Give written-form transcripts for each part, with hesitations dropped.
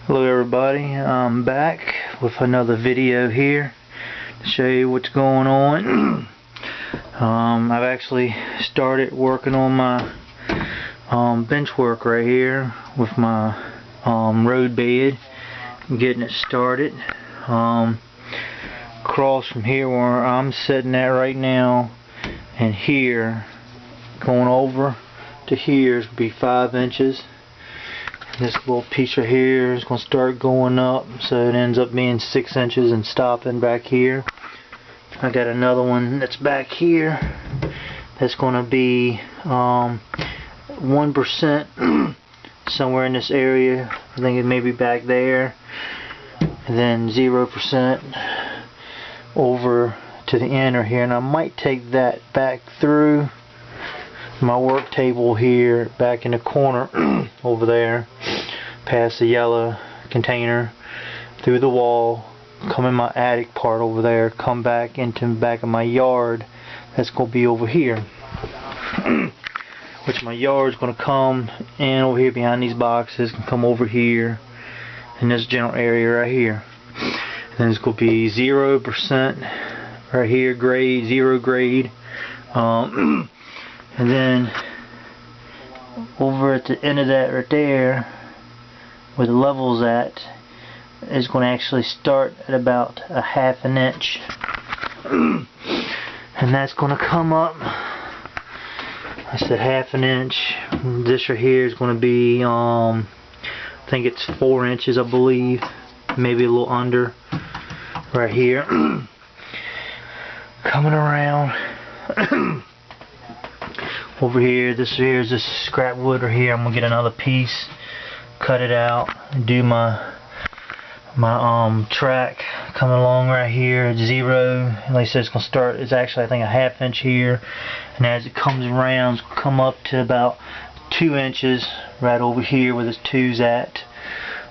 Hello everybody, I'm back with another video here to show you what's going on. I've actually started working on my bench work right here with my road bed. I'm getting it started. Across from here where I'm sitting at right now and here, going over to here is going to be 5 inches. This little piece right here is going to start going up, so it ends up being 6 inches and stopping back here. I got another one that's back here that's going to be 1% somewhere in this area. I think it may be back there, and then 0% over to the end right here. And I might take that back through my work table here, back in the corner over there, past the yellow container, through the wall, come in my attic part over there, come back into the back of my yard. That's going to be over here. Which my yard is going to come in over here behind these boxes, and come over here in this general area right here. And then it's going to be 0% right here, grade, 0 grade. And then over at the end of that right there, where the level's at, is going to actually start at about a ½ inch. And that's going to come up, I said ½ inch. This right here is going to be, I think it's 4 inches, I believe, maybe a little under, right here. Coming around. Over here, this here is this scrap wood right here. I'm gonna get another piece, cut it out, and do my track coming along right here at 0. And like I said, it's gonna start. It's actually, I think, a ½ inch here, and as it comes around, it's gonna come up to about 2 inches right over here where this 2's at.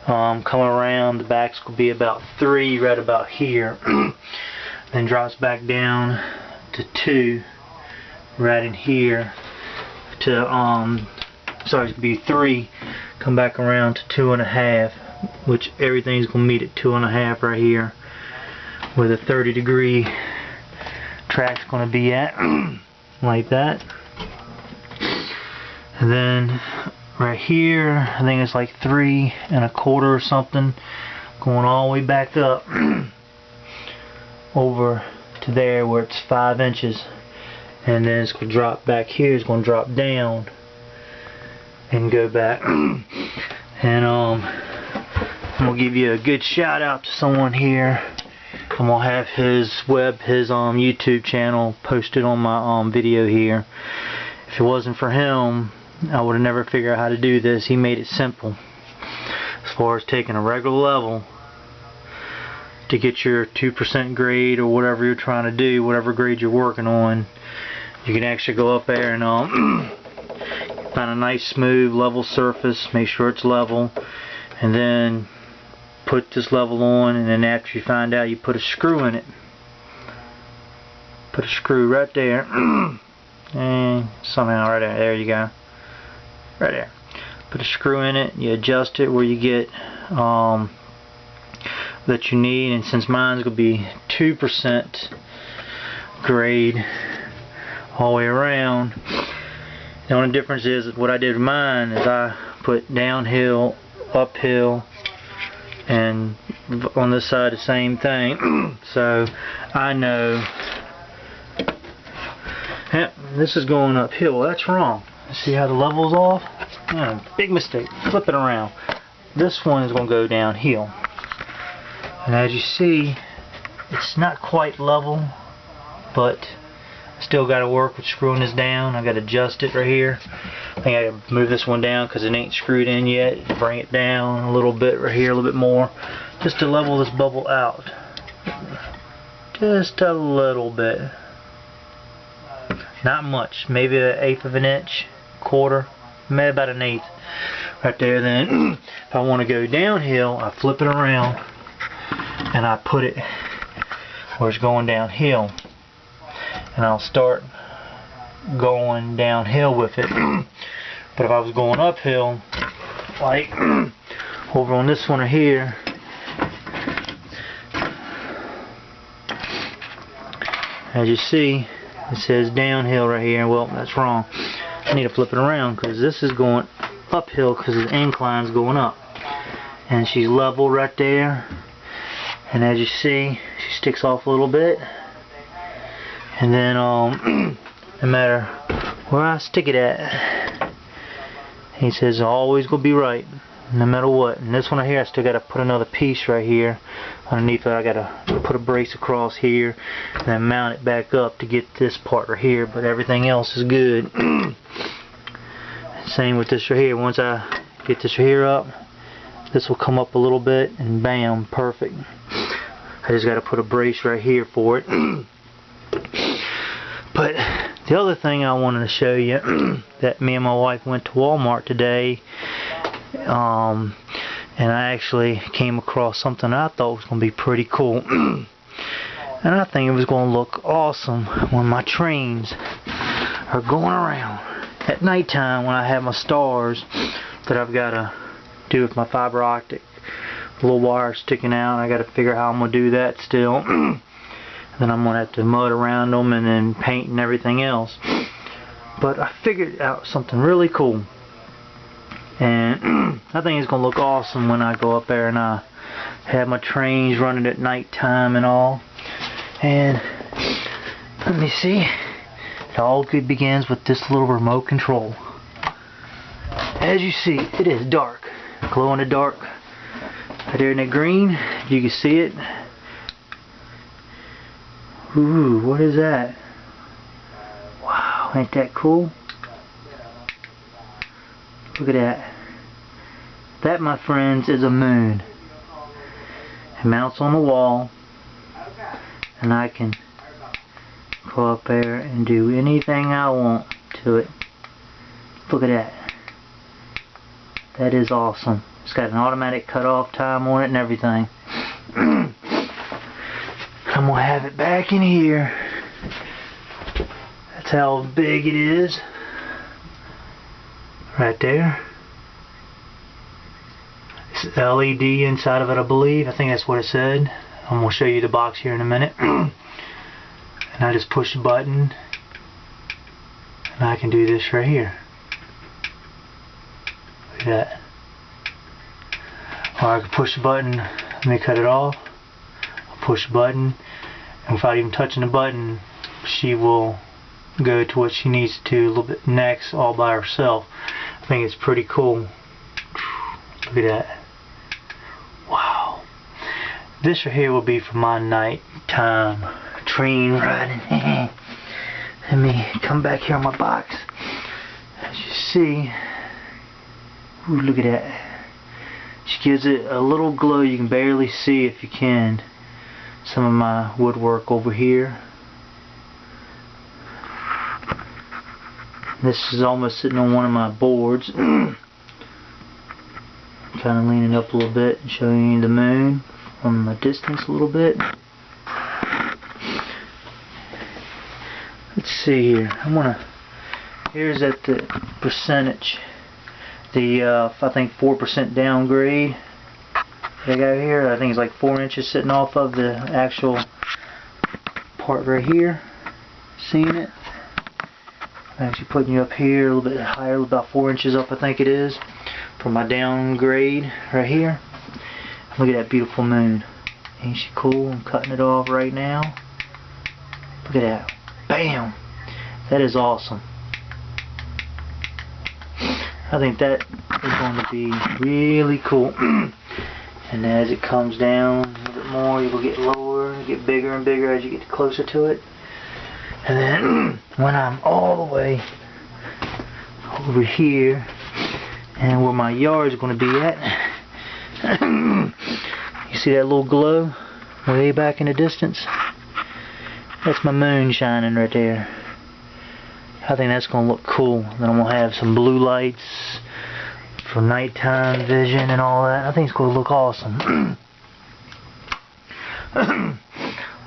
Coming around, the back's gonna be about 3 right about here. Then drops back down to 2 right in here. To sorry, it's gonna be 3, come back around to 2.5, which everything's gonna meet at 2.5 right here, where the 30-degree track's gonna be at, like that. And then right here, I think it's like 3¼ or something, going all the way back up over to there where it's 5 inches. And then it's going to drop back here, it's going to drop down and go back. And I'm going to give you a good shout out to someone here. I'm going to have his YouTube channel posted on my video here. If it wasn't for him, I would have never figured out how to do this. He made it simple. As far as taking a regular level to get your 2% grade or whatever you're trying to do, whatever grade you're working on, you can actually go up there and find a nice smooth level surface, make sure it's level, and then put this level on, and then after you find out, you put a screw in it. Put a screw right there, and somehow right there you go, right there. Put a screw in it, you adjust it where you get that you need, and since mine's going to be 2% grade all the way around, the only difference is what I did with mine is I put downhill, uphill, and on this side the same thing. So I know, yeah, this is going uphill. That's wrong. See how the level's off? Yeah, big mistake. Flip it around. This one is going to go downhill. And as you see, it's not quite level, but still got to work with screwing this down. I got to adjust it right here. I think I got to move this one down because it ain't screwed in yet. Bring it down a little bit right here, a little bit more, just to level this bubble out. Just a little bit. Not much. Maybe 1/8 inch, quarter, maybe about 1/8 right there. Then if I want to go downhill, I flip it around and I put it where it's going downhill, and I'll start going downhill with it. But if I was going uphill, like over on this one right here, as you see, it says downhill right here. Well, that's wrong. I need to flip it around because this is going uphill because the incline's going up. And she's level right there. And as you see, she sticks off a little bit. And then, no matter where I stick it at, he says it's always going to be right, no matter what. And this one right here, I still got to put another piece right here underneath it. I got to put a brace across here and then mount it back up to get this part right here, but everything else is good. Same with this right here. Once I get this right here up, this will come up a little bit and bam, perfect. I just got to put a brace right here for it. But the other thing I wanted to show you, that me and my wife went to Walmart today, and I actually came across something I thought was going to be pretty cool. And I think it was going to look awesome when my trains are going around at nighttime, when I have my stars that I've got to do with my fiber optic. Little wire sticking out. I got to figure out how I'm going to do that still. Then I'm going to have to mud around them and then paint and everything else. But I figured out something really cool. And I think it's going to look awesome when I go up there and I have my trains running at nighttime and all. And let me see. It all good begins with this little remote control. As you see, it is dark. Glow in the dark. Right there in the green, you can see it. Ooh, what is that? Wow, ain't that cool? Look at that. That, my friends, is a moon. It mounts on the wall, and I can go up there and do anything I want to it. Look at that. That is awesome. It's got an automatic cutoff time on it and everything. I'm going to have it back in here. That's how big it is. Right there. It's LED inside of it, I believe. I think that's what it said. I'm going to show you the box here in a minute. And I just push the button, and I can do this right here. Look at that. Or I can push the button, let me cut it off. I'll push the button, and without even touching the button, she will go to what she needs to a little bit next all by herself. I think it's pretty cool. Look at that. Wow. This right here will be for my nighttime train riding. Let me come back here on my box. As you see, ooh, look at that. She gives it a little glow. You can barely see, if you can, some of my woodwork over here. This is almost sitting on one of my boards. Kind of leaning up a little bit and showing you the moon from a distance a little bit. Let's see here. Here's at the percentage. The I think 4% downgrade that I got here. I think it's like 4 inches sitting off of the actual part right here. Seeing it? I'm actually putting you up here a little bit higher, about 4 inches up, I think it is, for my downgrade right here. Look at that beautiful moon. Ain't she cool? I'm cutting it off right now. Look at that. Bam! That is awesome. I think that is going to be really cool. And as it comes down a little bit more, you will get lower and get bigger and bigger as you get closer to it. And then when I'm all the way over here and where my yard is going to be at, you see that little glow way back in the distance? That's my moon shining right there. I think that's going to look cool. Then I'm going to have some blue lights for nighttime vision and all that. I think it's going to look awesome.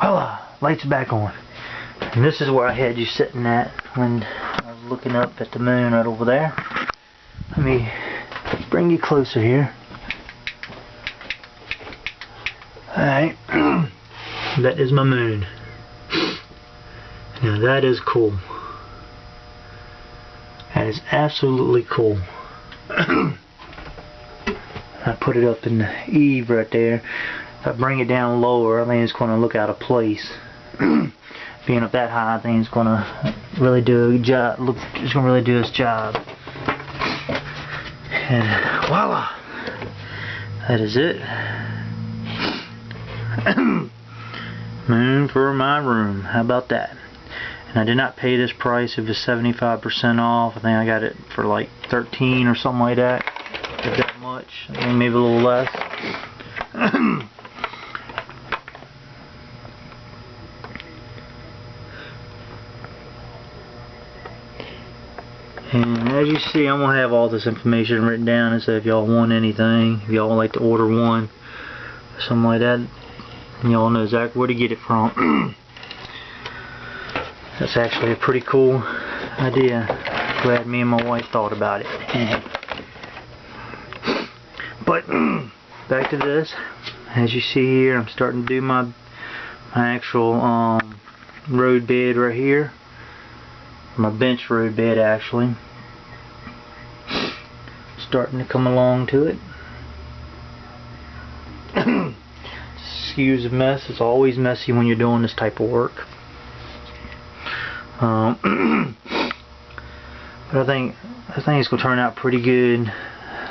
Well, lights are back on. And this is where I had you sitting at when I was looking up at the moon right over there. Let me bring you closer here. Alright, that is my moon. Now that is cool. That is absolutely cool. I put it up in the eave right there. If I bring it down lower, I think it's going to look out of place. Being up that high, I think it's going to really do a job. Look, it's going to really do its job. And voila, that is it. Moon for my room. How about that? And I did not pay this price. It was 75% off. I think I got it for like 13 or something like that. Not that much. I think maybe a little less. And as you see, I'm going to have all this information written down, and so if y'all want anything, if y'all would like to order one, or something like that, y'all know exactly where to get it from. That's actually a pretty cool idea. Glad me and my wife thought about it. But back to this. As you see here, I'm starting to do my actual road bed right here. My bench road bed, actually. Starting to come along to it. Excuse the mess. It's always messy when you're doing this type of work. But I think it's going to turn out pretty good.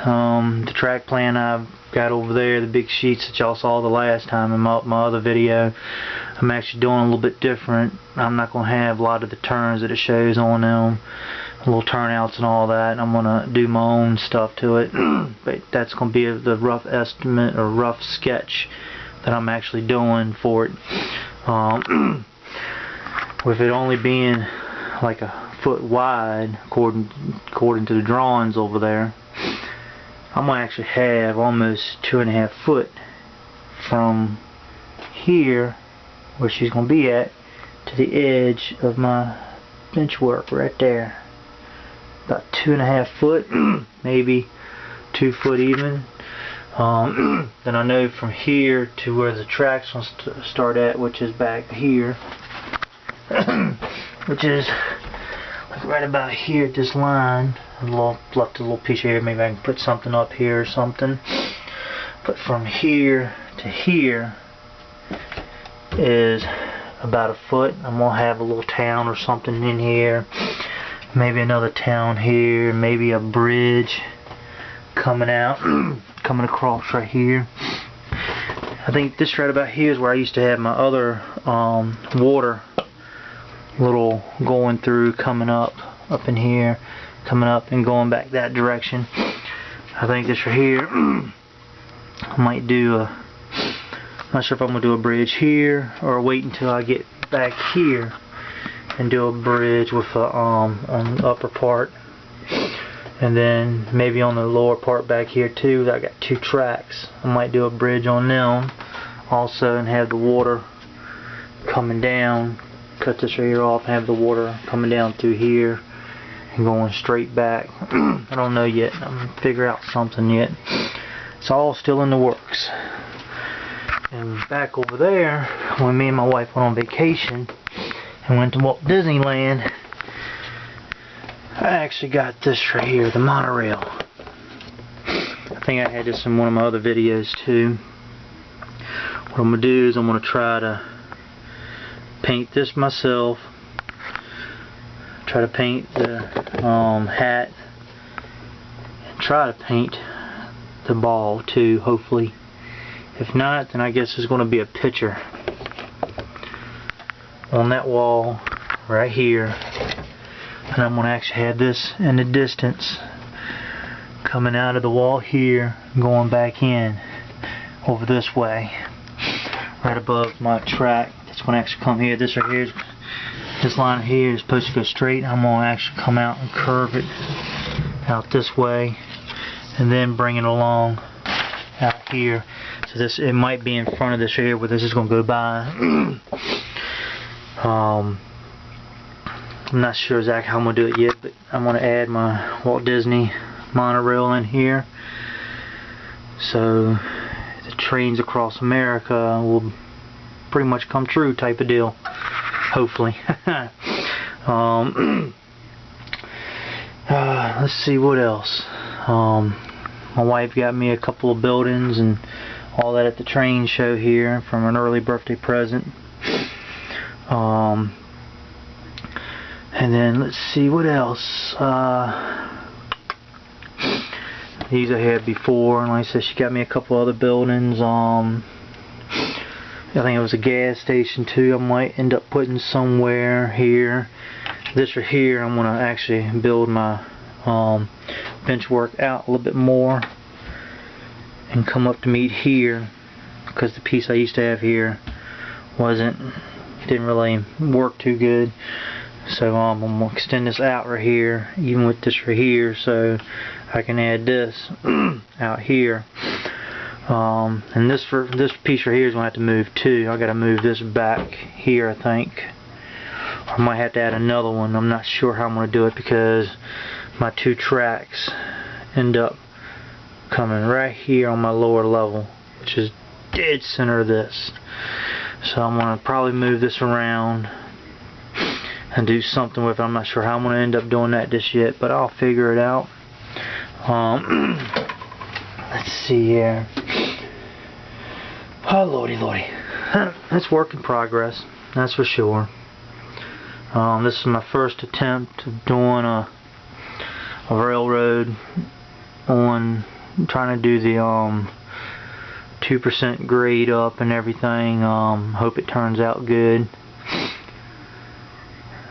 The track plan I've got over there, the big sheets that y'all saw the last time in my other video, I'm actually doing a little bit different. I'm not going to have a lot of the turns that it shows on them, little turnouts and all that. I'm going to do my own stuff to it. But that's going to be the rough estimate or rough sketch that I'm actually doing for it. With it only being like a foot wide, according to the drawings over there, I'm going to actually have almost 2.5 foot from here, where she's going to be at, to the edge of my bench work right there. About 2.5 foot, maybe 2 foot even. Then I know from here to where the track's going to start at, which is back here, which is like right about here at this line. Left a little piece here. Maybe I can put something up here or something. But from here to here is about a foot. I'm gonna have a little town or something in here. Maybe another town here. Maybe a bridge coming out, coming across right here. I think this right about here is where I used to have my other water little going through, coming up in here, coming up and going back that direction. I think this right here, I might do I'm not sure if I'm going to do a bridge here or wait until I get back here and do a bridge with on the upper part, and then maybe on the lower part back here too. I got 2 tracks. I might do a bridge on them also and have the water coming down. Cut this right here off and have the water coming down through here and going straight back. I don't know yet. I'm going to figure out something yet. It's all still in the works. And back over there, when me and my wife went on vacation and went to Walt Disneyland, I actually got this right here, the monorail. I think I had this in one of my other videos too. What I'm going to do is I'm going to try to paint this myself. Try to paint the hat. And try to paint the ball too, hopefully. If not, then I guess there's going to be a picture on that wall right here. And I'm going to actually have this in the distance coming out of the wall here, going back in over this way, right above my track. It's going to actually come here. This right here, this line here is supposed to go straight. I'm going to actually come out and curve it out this way and then bring it along out here. So this, it might be in front of this right here where this is going to go by. I'm not sure exactly how I'm going to do it yet, but I'm going to add my Walt Disney monorail in here. So the trains across America will pretty much come true type of deal. Hopefully. Let's see what else. My wife got me a couple of buildings and all that at the train show here from an early birthday present. And then let's see what else. These I had before, and like I said, she got me a couple other buildings. I think it was a gas station too. I might end up putting somewhere here. This right here, I'm gonna actually build my bench work out a little bit more and come up to meet here, because the piece I used to have here didn't really work too good. So I'm gonna extend this out right here, even with this right here, so I can add this out here. And this piece right here is gonna have to move too. I gotta move this back here, I think. Or I might have to add another one. I'm not sure how I'm gonna do it, because my two tracks end up coming right here on my lower level, which is dead center of this. So I'm gonna probably move this around and do something with it. I'm not sure how I'm gonna end up doing that just yet, but I'll figure it out. Let's see here. Oh lordy lordy, that's work in progress, that's for sure. This is my first attempt of doing a railroad on trying to do the 2% grade up and everything. Hope it turns out good.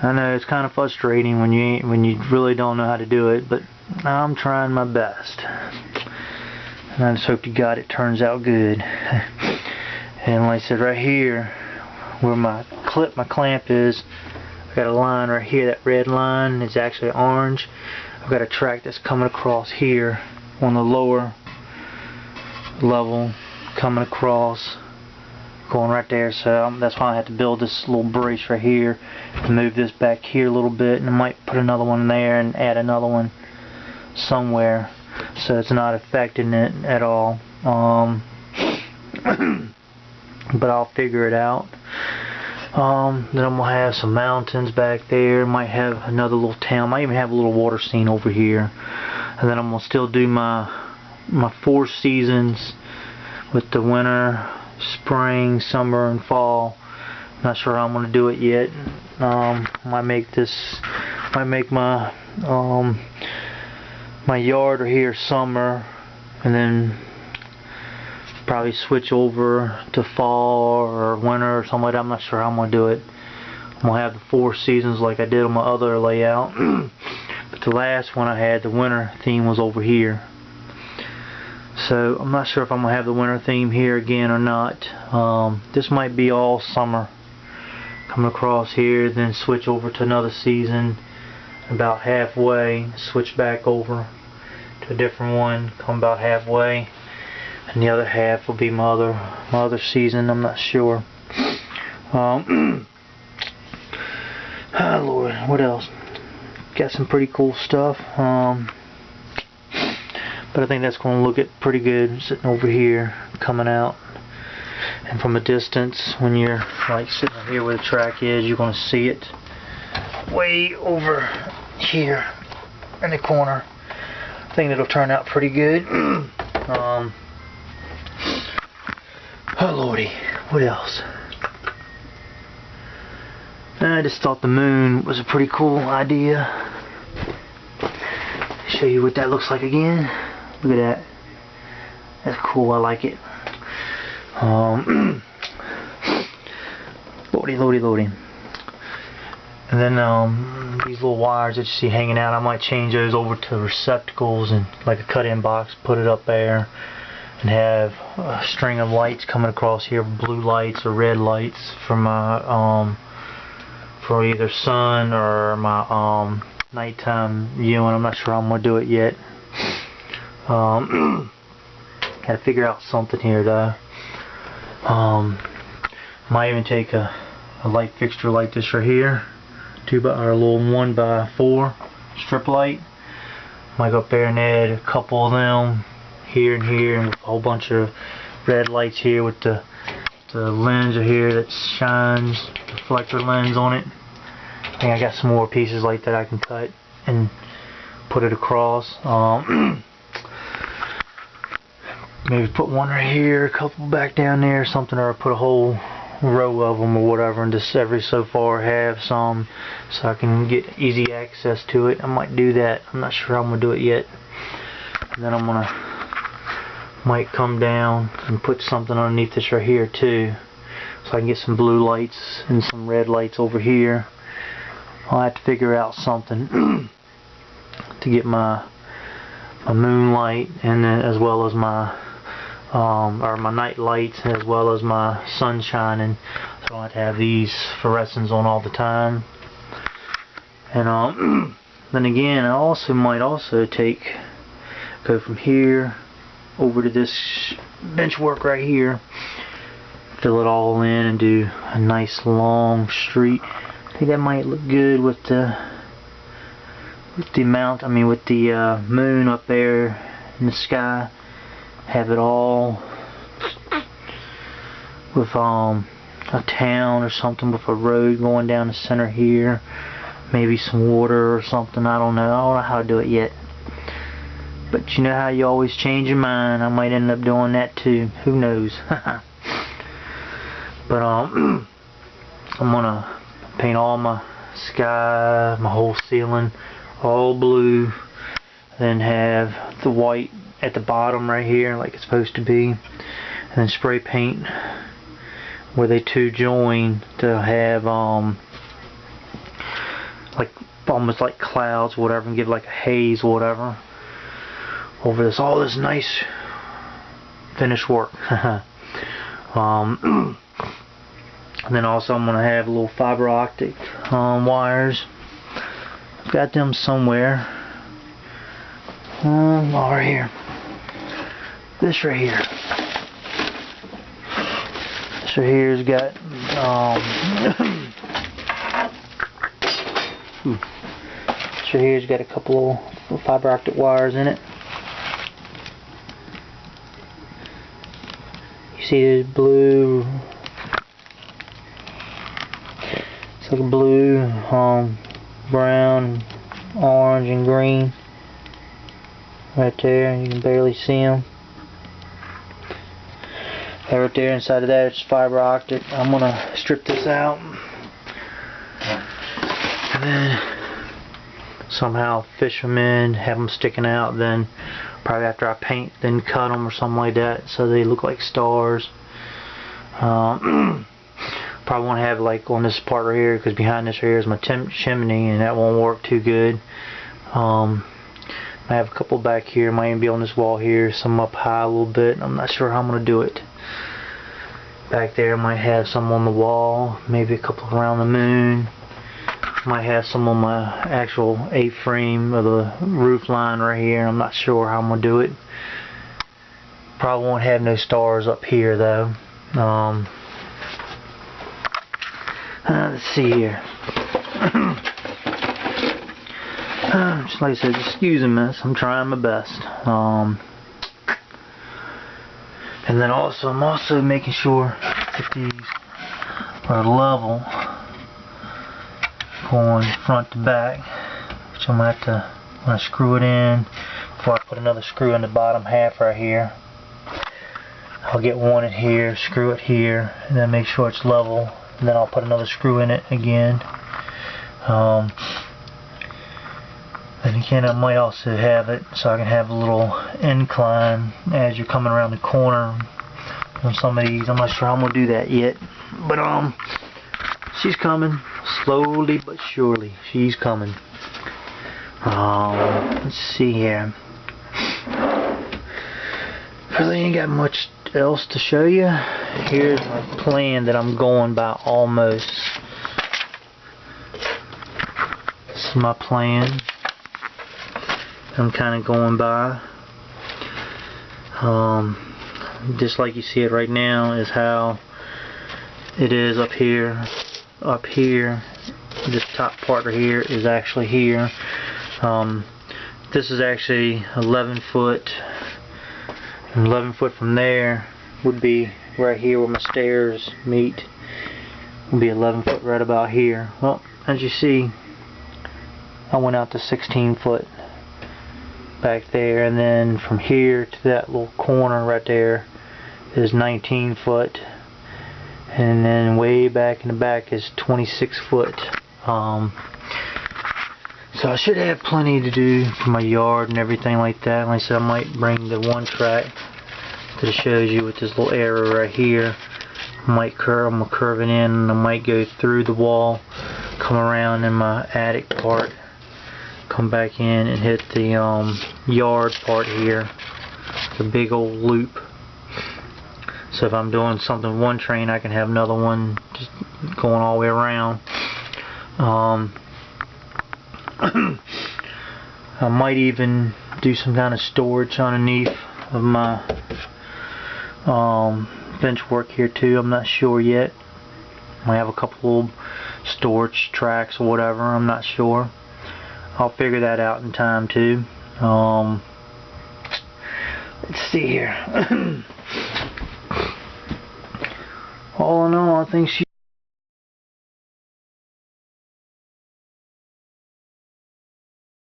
I know it's kind of frustrating when you really don't know how to do it, but I'm trying my best, and I just hope to God it turns out good. And like I said, right here where my clamp is, I got a line right here. That red line is actually orange. I've got a track that's coming across here on the lower level, coming across, going right there. So that's why I had to build this little brace right here and move this back here a little bit, and I might put another one there and add another one somewhere so it's not affecting it at all. But I'll figure it out. Then I'm gonna have some mountains back there. Might have another little town. Might even have a little water scene over here. And then I'm gonna still do my 4 seasons with the winter, spring, summer, and fall. Not sure how I'm gonna do it yet. Might make my my yard or here summer, and then probably switch over to fall or winter or something like that. I'm not sure how I'm gonna do it. I'm gonna have the 4 seasons like I did on my other layout. But the last one I had, the winter theme, was over here. So I'm not sure if I'm gonna have the winter theme here again or not. This might be all summer, coming across here, then switch over to another season about halfway, switch back over to a different one, come about halfway, and the other half will be my other season. I'm not sure. Oh Lord, what else? Got some pretty cool stuff. But I think that's going to look pretty good sitting over here, coming out. And from a distance, when you're like sitting here where the track is, you're going to see it way over here in the corner. I think it'll turn out pretty good. Oh lordy, what else? I just thought the moon was a pretty cool idea. Show you what that looks like again. Look at that. That's cool, I like it. Loady. And then these little wires that you see hanging out, I might change those over to receptacles and like a cut-in box, put it up there, and have a string of lights coming across here, blue lights or red lights for my for either sun or my nighttime viewing. I'm not sure how I'm gonna do it yet. Gotta figure out something here though. Might even take a light fixture like this right here, or a little 1x4 strip light. Might go up there and add a couple of them here and here, and a whole bunch of red lights here with the lens here that shines, reflector lens on it. I think I got some more pieces like that I can cut and put it across. Maybe put one right here, a couple back down there, or something, or put a whole row of them or whatever, and just every so far have some so I can get easy access to it. I might do that. I'm not sure how I'm gonna do it yet. And then I'm gonna might come down and put something underneath this right here too, so I can get some blue lights and some red lights over here. I'll have to figure out something to get my moonlight, and then as well as my my night lights, as well as my sunshine, and so I don't have to have these fluorescents on all the time. And then again, I also might go from here over to this bench work right here, fill it all in and do a nice long street. I think that might look good with the moon up there in the sky. Have it all with a town or something, with a road going down the center here, maybe some water or something. I don't know how to do it yet. But you know how you always change your mind. I might end up doing that too. Who knows? But I'm gonna paint all my sky, my whole ceiling, all blue. Then have the white at the bottom right here, like it's supposed to be. And then spray paint where they two join to have like almost like clouds, whatever, and give like a haze, whatever, over this, all this nice finished work. And then also I'm gonna have little fiber optic wires. I've got them somewhere. Right here. This right here. This right here's got this right here's got a couple of fiber optic wires in it. You see this blue, it's like a blue, brown, orange, and green right there. You can barely see them. Right there inside of that, it's fiber optic. I'm gonna strip this out and then somehow fish them in, have them sticking out, then probably after I paint, then cut them or something like that so they look like stars. Probably won't have like on this part right here, because behind this right here is my chimney, and that won't work too good. I have a couple back here, might even be on this wall here, some up high a little bit. I'm not sure how I'm going to do it. Back there I might have some on the wall, maybe a couple around the moon. Might have some on my actual A-frame of the roof line right here. I'm not sure how I'm going to do it. Probably won't have no stars up here though. Let's see here. Just like I said, excuse a mess. I'm trying my best. And then also, I'm also making sure that these are level, going front to back, which I'm going to have to, when I screw it in, before I put another screw in the bottom half right here, I'll get one in here, screw it here, and then make sure it's level, and then I'll put another screw in it again. And again, I might also have it so I can have a little incline as you're coming around the corner on some of these. I'm not sure how I'm going to do that yet, but she's coming slowly but surely. She's coming. Let's see here. Really ain't got much else to show you. Here's my plan that I'm going by almost. This is my plan I'm kind of going by. Just like you see it right now is how it is up here. Up here, this top part right here is actually here. This is actually 11 foot. And 11 foot from there would be right here where my stairs meet. Would be 11 foot right about here. Well, as you see, I went out to 16 foot back there, and then from here to that little corner right there is 19 foot, and then way back in the back is 26 foot. So I should have plenty to do for my yard and everything like that. Like I said, I might bring the one track that shows you with this little arrow right here. I'm gonna curve it in, and I might go through the wall, come around in my attic part, come back in and hit the yard part here, the big old loop. So if I'm doing something with one train, I can have another one just going all the way around. I might even do some kind of storage underneath of my bench work here too. I'm not sure yet. I have a couple storage tracks or whatever. I'm not sure. I'll figure that out in time too. Let's see here. All in all, I think she